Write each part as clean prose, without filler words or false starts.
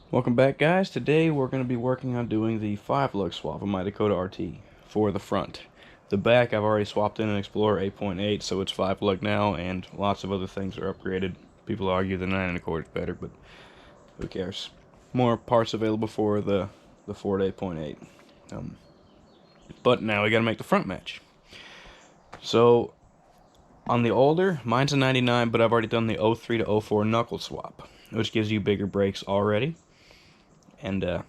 Welcome back, guys. Today we're going to be working on doing the 5-lug swap of my Dakota RT for the front. The back I've already swapped in an Explorer 8.8, so it's 5-lug now, and lots of other things are upgraded. People argue the 9 1/4 is better, but who cares? More parts available for the Ford 8.8. But now we got to make the front match. So on the older, mine's a 99, but I've already done the 03 to 04 knuckle swap, which gives you bigger brakes already. And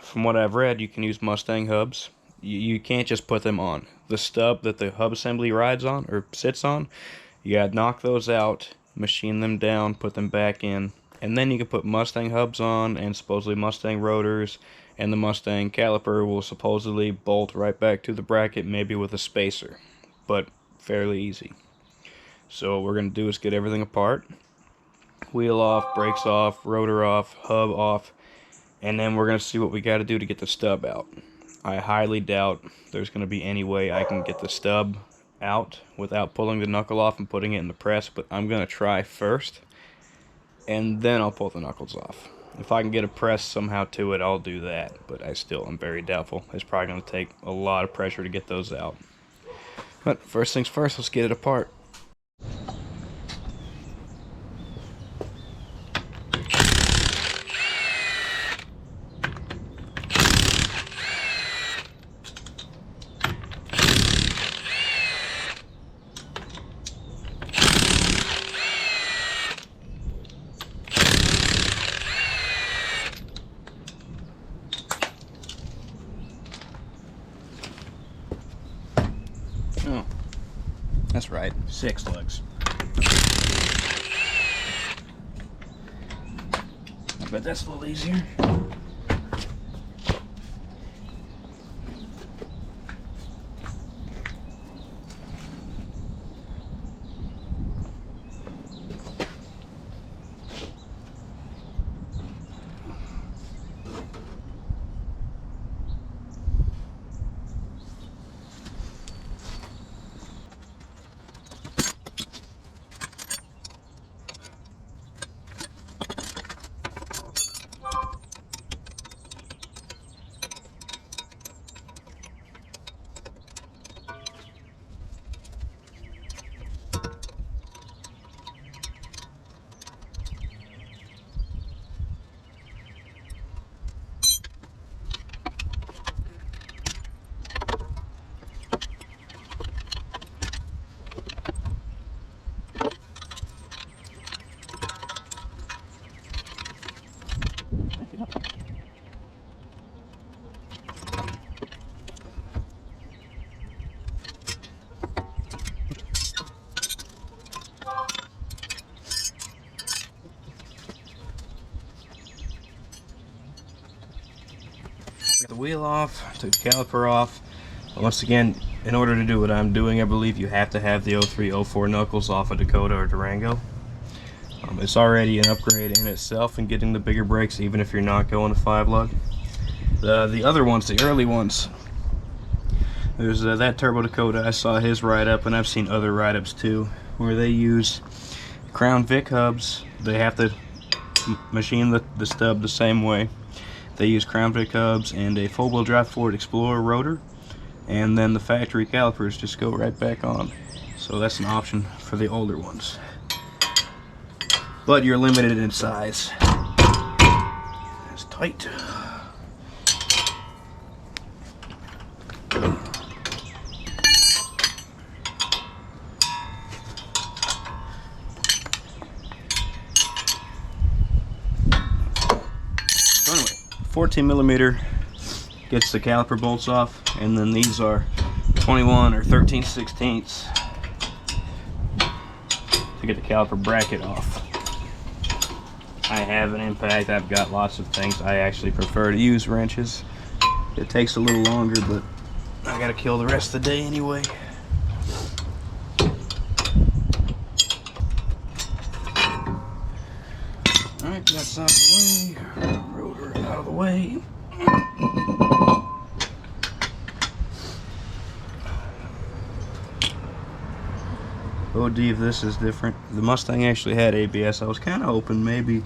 from what I've read, you can use Mustang hubs. You can't just put them on. The stub that the hub assembly rides on, or sits on, you gotta knock those out, machine them down, put them back in, and then you can put Mustang hubs on, and supposedly Mustang rotors, and the Mustang caliper will supposedly bolt right back to the bracket, maybe with a spacer, but fairly easy. So what we're gonna do is get everything apart. Wheel off, brakes off, rotor off, hub off, and then we're going to see what we got to do to get the stub out. I highly doubt there's going to be any way I can get the stub out without pulling the knuckle off and putting it in the press, but I'm going to try first, and then I'll pull the knuckles off. If I can get a press somehow to it, I'll do that, but I still am very doubtful. It's probably going to take a lot of pressure to get those out. But first things first, let's get it apart. Oh, that's right, 6 lugs. I bet that's a little easier. Took the wheel off, took the caliper off. Once again, in order to do what I'm doing, I believe you have to have the 03-04 knuckles off a Dakota or Durango. It's already an upgrade in itself in getting the bigger brakes, even if you're not going to 5-lug. The other ones, the early ones, there's that Turbo Dakota. I saw his write-up, and I've seen other write-ups too, where they use Crown Vic hubs. They have to machine the stub the same way. They use Crown Vic hubs and a 4-wheel drive Ford Explorer rotor, and then the factory calipers just go right back on. So that's an option for the older ones. But you're limited in size. It's tight. So anyway, 14mm gets the caliper bolts off, and then these are 21 or 13/16 to get the caliper bracket off. I have an impact. I've got lots of things. I actually prefer to use wrenches. It takes a little longer, but I gotta kill the rest of the day anyway. Alright, that's out of the way. Rotor out of the way. OD if this is different. The Mustang actually had ABS. I was kind of hoping maybe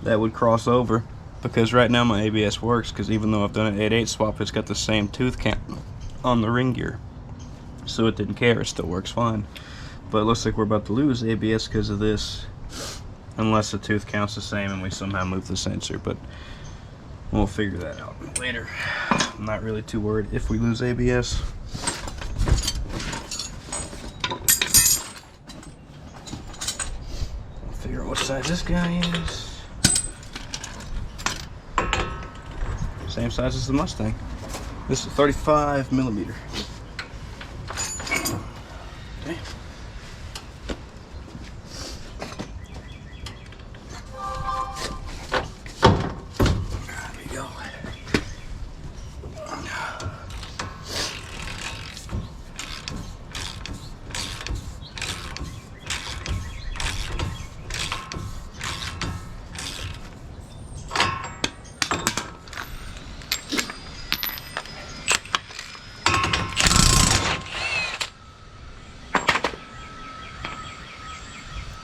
that would cross over, because right now my ABS works, because even though I've done an 8/8 swap, it's got the same tooth count on the ring gear, so it didn't care, it still works fine. But it looks like we're about to lose ABS because of this, unless the tooth count's the same and we somehow move the sensor, but we'll figure that out later. I'm not really too worried if we lose ABS. Figure out what size this guy is. Same size as the Mustang. This is 35 millimeter. Damn. There we go.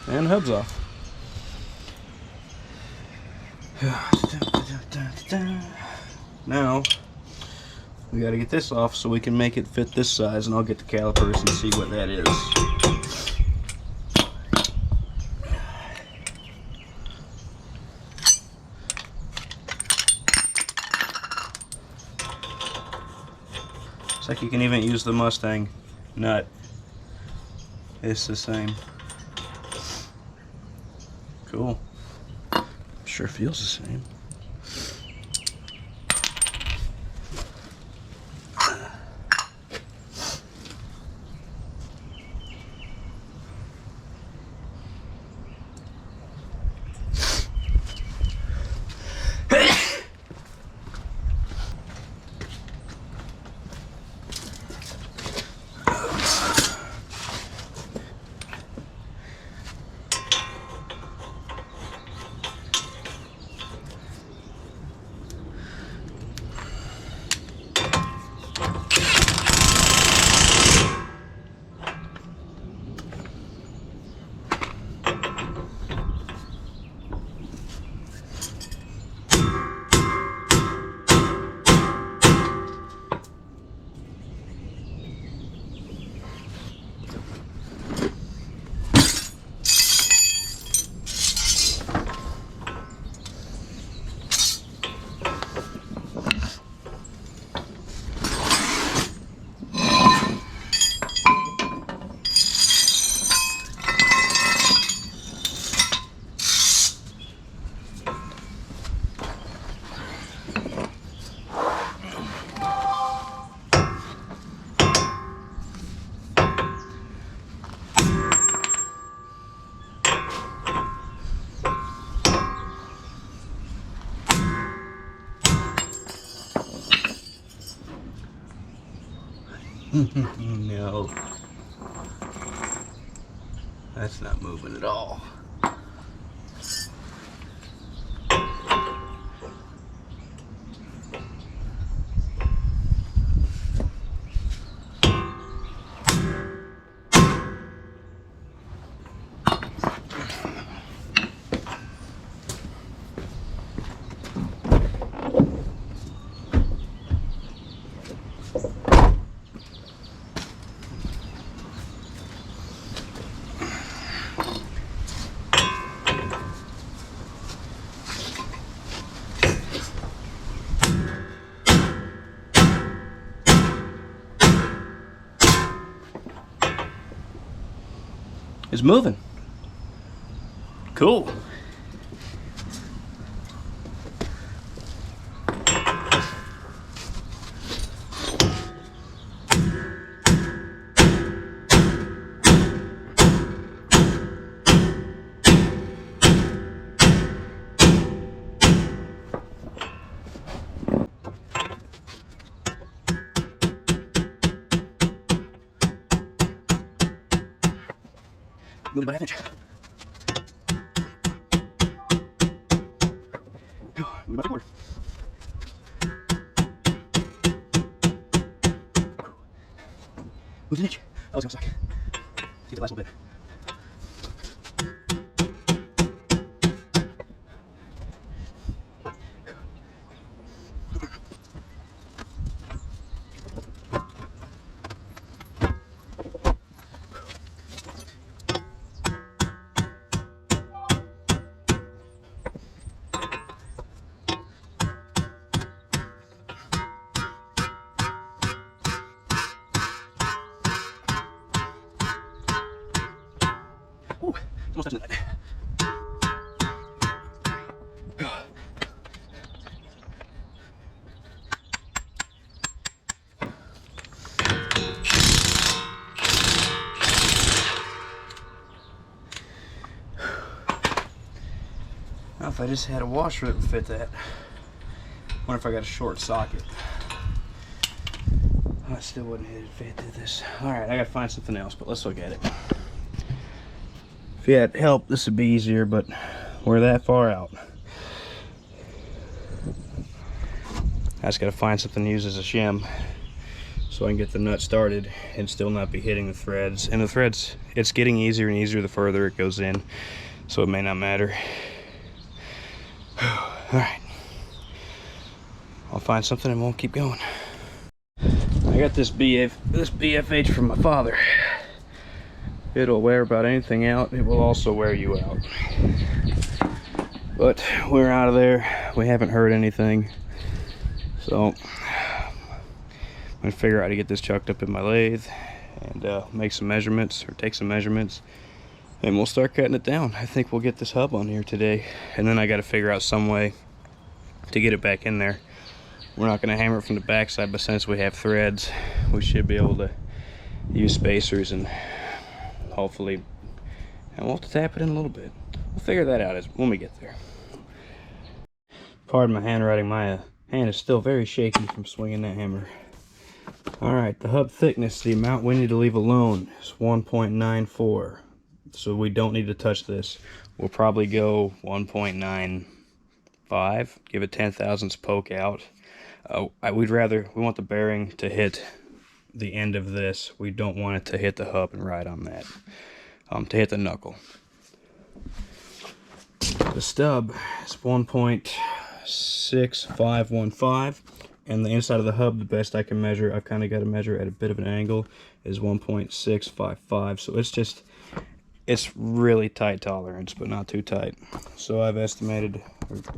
And hub's off. Now we got to get this off so we can make it fit this size, and I'll get the calipers and see what that is. It's like you can even use the Mustang nut. It's the same. Cool. Sure feels the same. No, that's not moving at all. It's moving. Cool. Move by half inch. Move by quarter. Move an inch. Oh, it's gonna suck. Get the last little bit. if I just had a washer that would fit that. Wonder if I got a short socket. I still wouldn't fit through this. Alright, I gotta find something else, but let's look at it. If you had help, this would be easier, but we're that far out. I just gotta find something to use as a shim so I can get the nut started and still not be hitting the threads. And the threads, it's getting easier and easier the further it goes in, so it may not matter. Alright. I'll find something and we'll keep going. I got this BFH from my father. It'll wear about anything out. It will also wear you out. But we're out of there. We haven't heard anything. So I'm gonna figure out how to get this chucked up in my lathe and make some measurements, or take some measurements, and we'll start cutting it down. I think we'll get this hub on here today, and then I got to figure out some way to get it back in there. We're not going to hammer it from the backside, but since we have threads, we should be able to use spacers and hopefully, and we'll have to tap it in a little bit. We'll figure that out when we get there. Pardon my handwriting, my hand is still very shaky from swinging that hammer. Alright, the hub thickness, the amount we need to leave alone, is 1.94. So we don't need to touch this. We'll probably go 1.95, give it 0.10 poke out. We want the bearing to hit the end of this. We don't want it to hit the hub and ride on that, to hit the knuckle. The stub is 1.6515, and the inside of the hub, the best I can measure, I've kind of got to measure at a bit of an angle, is 1.655. So it's really tight tolerance, but not too tight. So I've estimated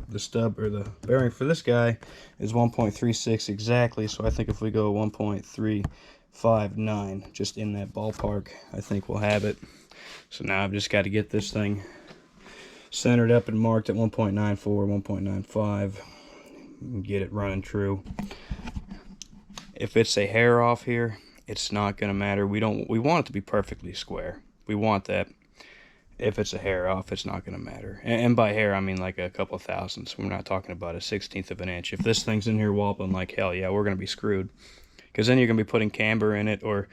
the stub, or the bearing for this guy, is 1.36 exactly. So I think if we go 1.359, just in that ballpark, I think we'll have it. So now I've just got to get this thing centered up and marked at 1.94, 1.95, and get it running true. If it's a hair off here, it's not going to matter. We want it to be perfectly square. We want that. If it's a hair off, it's not going to matter. And by hair, I mean like a couple of thousandths. We're not talking about a 1/16 of an inch. If this thing's in here wobbling like hell, yeah, we're going to be screwed. Because then you're going to be putting camber in it, or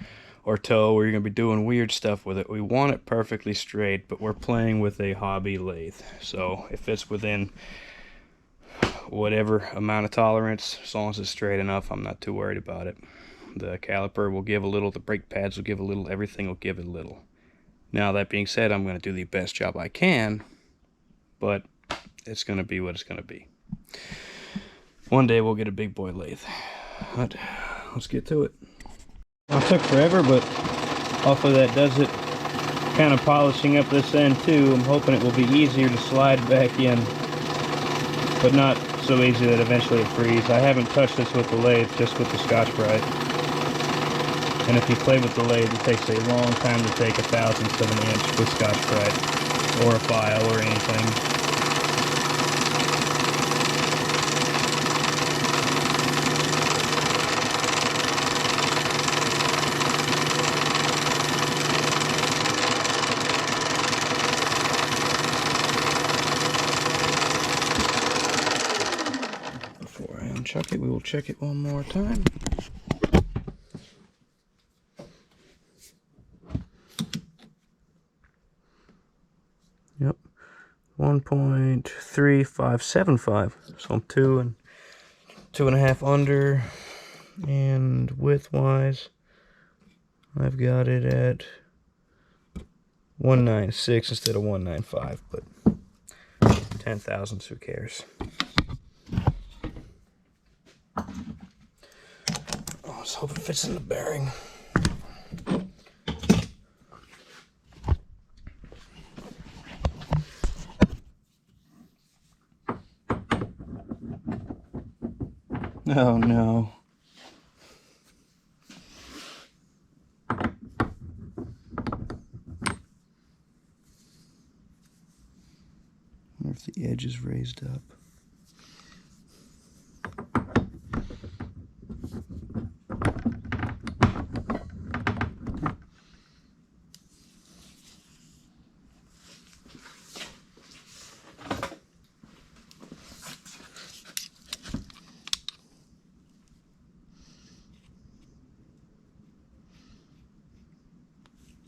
toe, or you're going to be doing weird stuff with it. We want it perfectly straight, but we're playing with a hobby lathe. So if it's within whatever amount of tolerance, as long as it's straight enough, I'm not too worried about it. The caliper will give a little, the brake pads will give a little, everything will give a little. Now, that being said, I'm going to do the best job I can, but it's going to be what it's going to be. One day we'll get a big boy lathe, but let's get to it. It took forever, but hopefully that does it. Kind of polishing up this end too. I'm hoping it will be easier to slide back in, but not so easy that eventually it frees. I haven't touched this with the lathe, just with the Scotch-Brite. And if you play with the lathe, it takes a long time to take 1/1000th of an inch with Scotch-Brite, or a file, or anything. Before I unchuck it, we will check it one more time. Yep, 1.3575. So I'm 2.5 under, and width-wise, I've got it at 196 instead of 195, but 0.10, who cares? Oh, let's hope it fits in the bearing. Oh no. I wonder if the edge is raised up.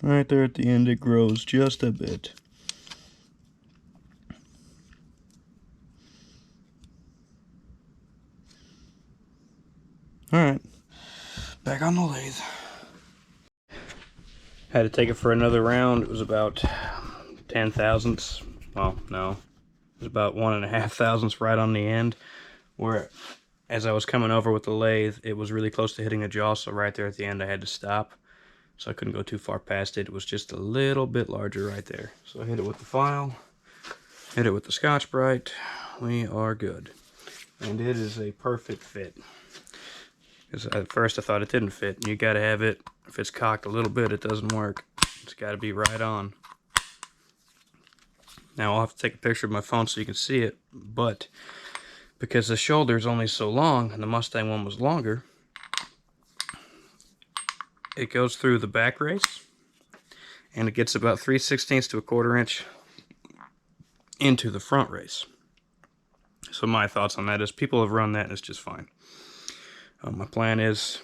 Right there at the end, it grows just a bit. Alright, back on the lathe. Had to take it for another round. It was about 10 thousandths. Well, no. It was about 1.5 thousandths right on the end. Where, as I was coming over with the lathe, it was really close to hitting the jaw, so right there at the end I had to stop. So I couldn't go too far past it. It was just a little bit larger right there. So I hit it with the file, hit it with the Scotch-Brite. We are good. And it is a perfect fit. Because at first I thought it didn't fit. You gotta have it, if it's cocked a little bit, it doesn't work. It's gotta be right on. Now I'll have to take a picture of my phone so you can see it, but because the shoulder is only so long, and the Mustang one was longer, it goes through the back race, and it gets about 3/16 to 1/4 inch into the front race. So my thoughts on that is people have run that and it's just fine. My plan is,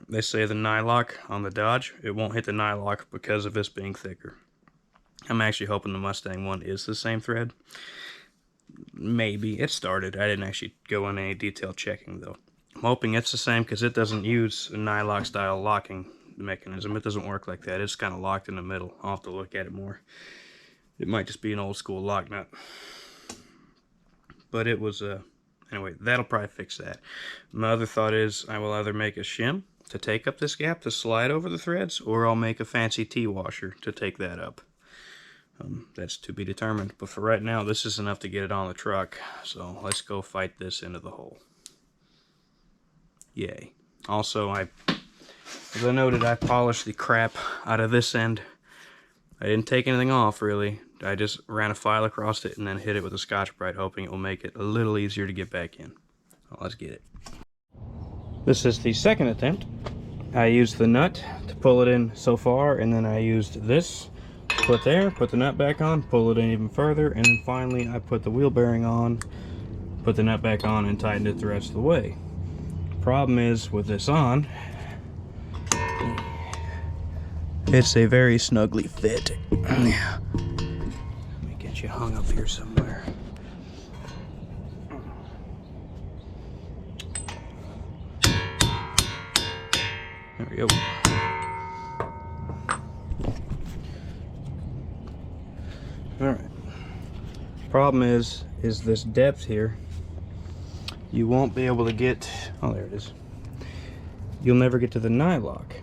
they say the nylock on the Dodge, it won't hit the nylock because of this being thicker. I'm actually hoping the Mustang one is the same thread. Maybe. It started. I didn't actually go in any detail checking though. I'm hoping it's the same because it doesn't use a nylock style locking mechanism. It doesn't work like that. It's kind of locked in the middle. I'll have to look at it more. It might just be an old school lock nut. But it was anyway, that'll probably fix that. My other thought is I will either make a shim to take up this gap to slide over the threads, or I'll make a fancy T-washer to take that up. That's to be determined. But for right now, this is enough to get it on the truck. So let's go fight this into the hole. Yay. Also, as I noted, I polished the crap out of this end. I didn't take anything off, really. I just ran a file across it and then hit it with a Scotch-Brite, hoping it will make it a little easier to get back in. Well, let's get it. This is the second attempt. I used the nut to pull it in so far, and then I used this to put there, put the nut back on, pull it in even further, and then finally I put the wheel bearing on, put the nut back on, and tightened it the rest of the way. Problem is, with this on, it's a very snugly fit. Let me get you hung up here somewhere. There we go. Alright. Problem is this depth here. You won't be able to get, oh there it is. You'll never get to the nylock.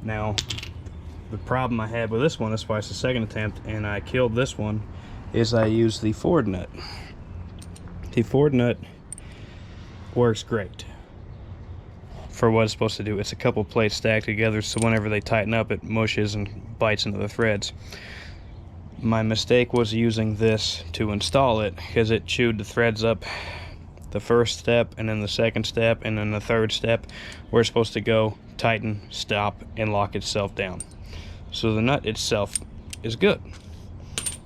Now, the problem I had with this one, that's why it's the second attempt, and I killed this one, is I used the Ford nut. The Ford nut works great for what it's supposed to do. It's a couple plates stacked together, so whenever they tighten up, it mushes and bites into the threads. My mistake was using this to install it, because it chewed the threads up the first step, and then the second step, and then the third step, where it's supposed to go, tighten, stop, and lock itself down. So the nut itself is good.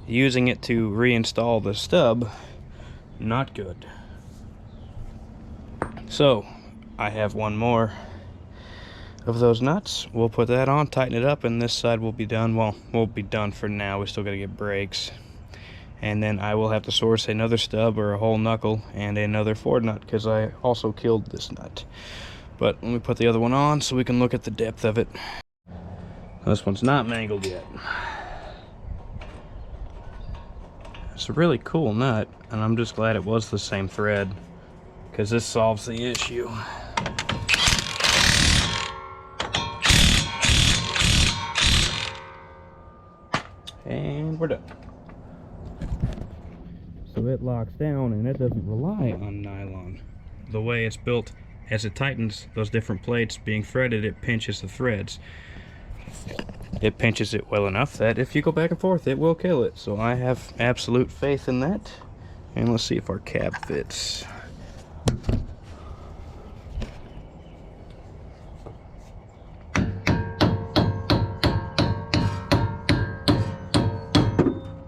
Using it to reinstall the stub, not good. So I have one more of those nuts. We'll put that on, tighten it up, and this side will be done. Well, we'll be done for now. We still got to get brakes. And then I will have to source another stub or a whole knuckle and another Ford nut, because I also killed this nut. But let me put the other one on so we can look at the depth of it. This one's not mangled yet. It's a really cool nut, and I'm just glad it was the same thread, because this solves the issue. And we're done. So it locks down, and it doesn't rely on nylon. The way it's built, as it tightens, those different plates being threaded, it pinches the threads. It pinches it well enough that if you go back and forth, it will kill it. So I have absolute faith in that. And let's see if our cab fits.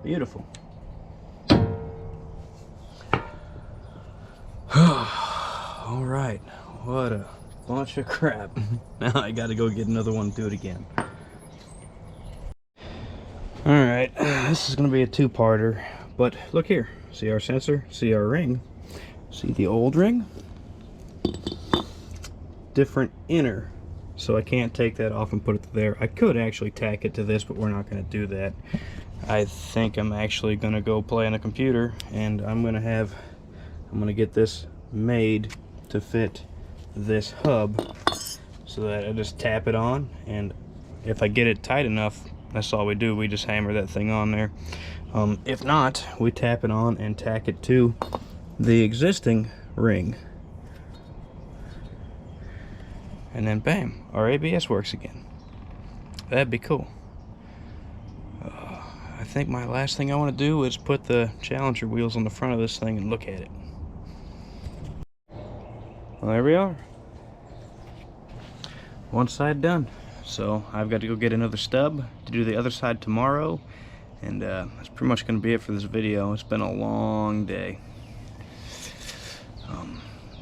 Beautiful. All right, what a bunch of crap. Now I gotta go get another one and do it again. this is going to be a two-parter, but look here. See our sensor, see our ring, see the old ring? Different inner, so I can't take that off and put it there. I could actually tack it to this, but we're not going to do that. I think I'm actually going to go play on a computer, and I'm going to get this made to fit this hub, so that I just tap it on, and if I get it tight enough, that's all we do. We just hammer that thing on there. If not, we tap it on and tack it to the existing ring. And then bam, our ABS works again. That'd be cool. I think my last thing I want to do is put the Challenger wheels on the front of this thing and look at it. Well, there we are. One side done. So I've got to go get another stub to do the other side tomorrow. And that's pretty much going to be it for this video. It's been a long day.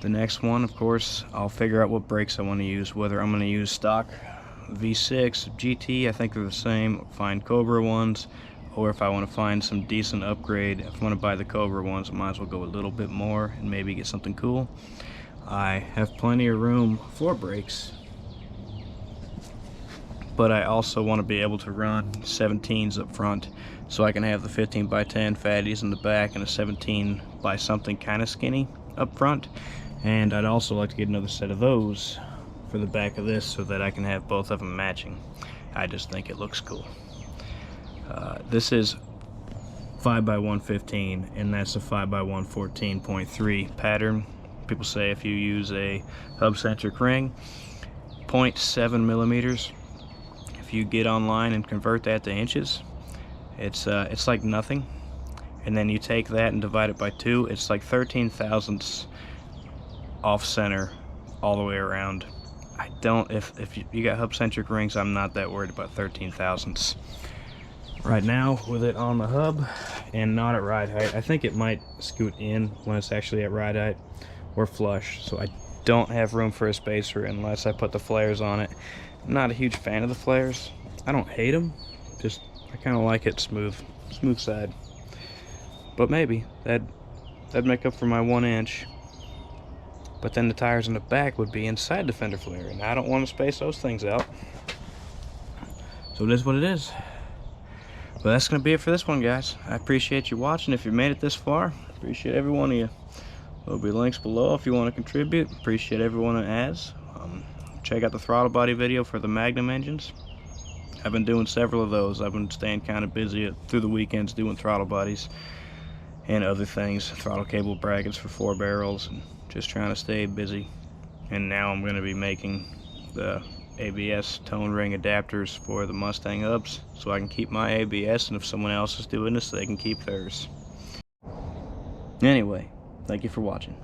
The next one, of course, I'll figure out what brakes I want to use, whether I'm going to use stock V6, GT, I think they're the same, find Cobra ones, or if I want to find some decent upgrade, if I want to buy the Cobra ones, I might as well go a little bit more and maybe get something cool. I have plenty of room for brakes, but I also want to be able to run 17s up front, so I can have the 15 by 10 fatties in the back and a 17 by something kind of skinny up front. And I'd also like to get another set of those for the back of this so that I can have both of them matching. I just think it looks cool. This is 5x115, and that's a 5x114.3 pattern. People say if you use a hub-centric ring, 0.7 millimeters, if you get online and convert that to inches, it's like nothing. And then you take that and divide it by 2, it's like 13 thousandths off center all the way around. I don't, if you got hub-centric rings, I'm not that worried about 13 thousandths. Right now, with it on the hub and not at ride height, I think it might scoot in when it's actually at ride height or flush, so I don't have room for a spacer unless I put the flares on it. I'm not a huge fan of the flares. I don't hate them, just I kind of like it smooth side. But maybe that'd make up for my 1 inch. But then the tires in the back would be inside the fender flare, and I don't want to space those things out. So it is what it is. But that's going to be it for this one, guys. I appreciate you watching. If you made it this far, appreciate every one of you. There'll be links below if you want to contribute. Appreciate everyone that has. Check out the throttle body video for the Magnum engines. I've been doing several of those. I've been staying kind of busy through the weekends doing throttle bodies and other things, throttle cable brackets for 4 barrels, and just trying to stay busy. And now I'm going to be making the ABS tone ring adapters for the Mustang hubs, so I can keep my ABS, and if someone else is doing this, they can keep theirs. Anyway, thank you for watching.